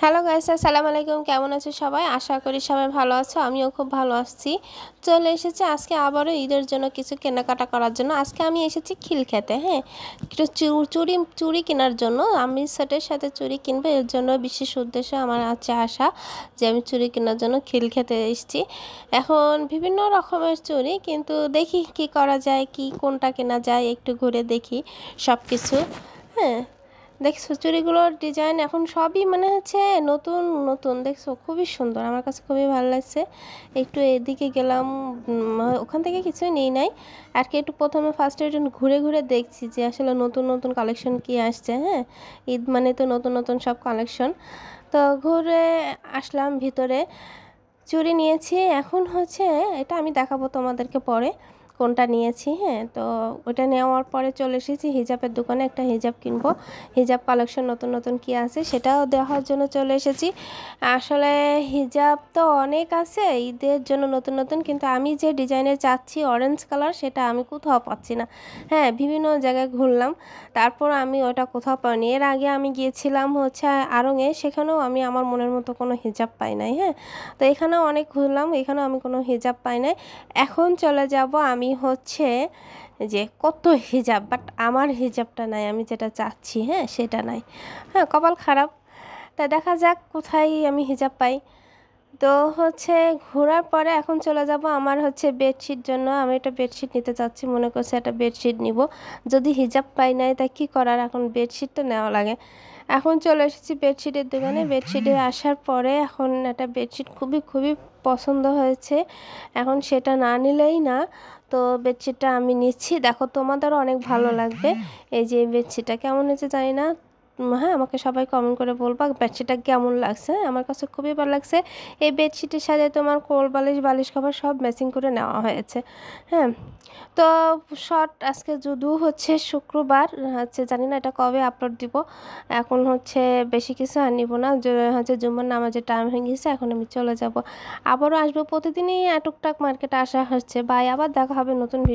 Hello guys, আসসালামু আলাইকুম। কেমন আছো সবাই? আশা করি সবাই ভালো আছো। আমিও খুব ভালো আছি। চলে এসেছি আজকে আবারও ঈদের জন্য কিছু কেনাকাটা করার জন্য। আজকে আমি এসেছি খিলক্ষেতে, হ্যাঁ, একটু চুড়ি কেনার জন্য। আমি সেটের সাথে চুড়ি কিনবো, এর জন্য বিশেষ উদ্দেশ্য আমার আছে আসা যে আমি চুড়ি কেনার জন্য খিলক্ষেতে এসেছি। এখন বিভিন্ন রকমের চুড়ি, কিন্তু দেখি কি করা যায়, কোনটা কেনা যায়, একটু ঘুরে দেখি সব কিছু। হ্যাঁ, দেখছো চুড়িগুলোর ডিজাইন এখন সবই মানে হচ্ছে নতুন নতুন। দেখছো খুবই সুন্দর, আমার কাছে খুবই ভালো লাগছে। একটু এদিকে গেলাম, ওখান থেকে কিছুই নেই নাই আর কি। একটু প্রথমে ফার্স্টে একটু ঘুরে ঘুরে দেখছি যে আসলে নতুন নতুন কালেকশন কি আসছে। হ্যাঁ, ঈদ মানে তো নতুন নতুন সব কালেকশন। তো ঘুরে আসলাম ভিতরে, চুড়ি নিয়েছি। এখন হচ্ছে এটা আমি দেখাবো তোমাদেরকে পরে কোনটা নিয়েছি। হ্যাঁ, তো ওটা নেওয়ার পরে চলে এসেছি হিজাবের দোকানে, একটা হিজাব কিনবো। হিজাব কালেকশন নতুন নতুন কি আছে সেটাও দেখার জন্য চলে এসেছি। আসলে হিজাব তো অনেক আছে ঈদের জন্য নতুন নতুন, কিন্তু আমি যে ডিজাইনের চাচ্ছি অরেঞ্জ কালার, সেটা আমি কোথাও পাচ্ছি না। হ্যাঁ, বিভিন্ন জায়গায় ঘুরলাম, তারপর আমি ওটা কোথাও পাইনি। এর আগে আমি গিয়েছিলাম হচ্ছে আড়ংয়ে, সেখানেও আমি আমার মনের মতো কোনো হিজাব পাই নাই। হ্যাঁ, তো এখানেও অনেক ঘুরলাম, এখানেও আমি কোনো হিজাব পাই নাই। এখন চলে যাব আমি হচ্ছে যে কত হিজাব, বাট আমার হিজাবটা নাই, আমি যেটা চাচ্ছি হ্যাঁ সেটা নাই। হ্যাঁ, কপাল খারাপ। তা দেখা যাক কোথায় আমি হিজাব পাই। তো হচ্ছে ঘোরার পরে এখন চলে যাব আমার হচ্ছে বেডশিট জন্য। আমি একটা বেডশিট নিতে চাচ্ছি, মনে করছি একটা বেডশিট নিব। যদি হিজাব পাই নাই তাই কী করার, এখন বেডশিটটা নেওয়া লাগে। এখন চলে এসেছি বেডশিটের দোকানে। বেডশিটে আসার পরে এখন একটা বেডশিট খুবই খুবই পছন্দ হয়েছে, এখন সেটা না নিলেই না। তো বেডশিটটা আমি নিচ্ছি, দেখো তোমাদেরও অনেক ভালো লাগবে। এই যে বেডশিটটা কেমন হয়েছে জানি না। হ্যাঁ, আমাকে সবাই কমেন্ট করে বলবা বেডশিটটা কেমন লাগছে। আমার কাছে খুবই ভালো লাগছে। এই বেডশিটের সাথে তোমার কোল বালিশ, বালিশ কভার সব ম্যাচিং করে নেওয়া হয়েছে। হ্যাঁ, তো শর্ট আজকে যদিও হচ্ছে শুক্রবার, হচ্ছে জানি না এটা কবে আপলোড দিব। এখন হচ্ছে বেশি কিছু আর নিব না, হচ্ছে জুম্মার নামাজের টাইম হয়ে গেছে, এখন আমি চলে যাব। আবারও আসবো, প্রতিদিনই টুকটাক মার্কেটে আসা হচ্ছে। বাই, আবার দেখা হবে নতুন ভিডিও।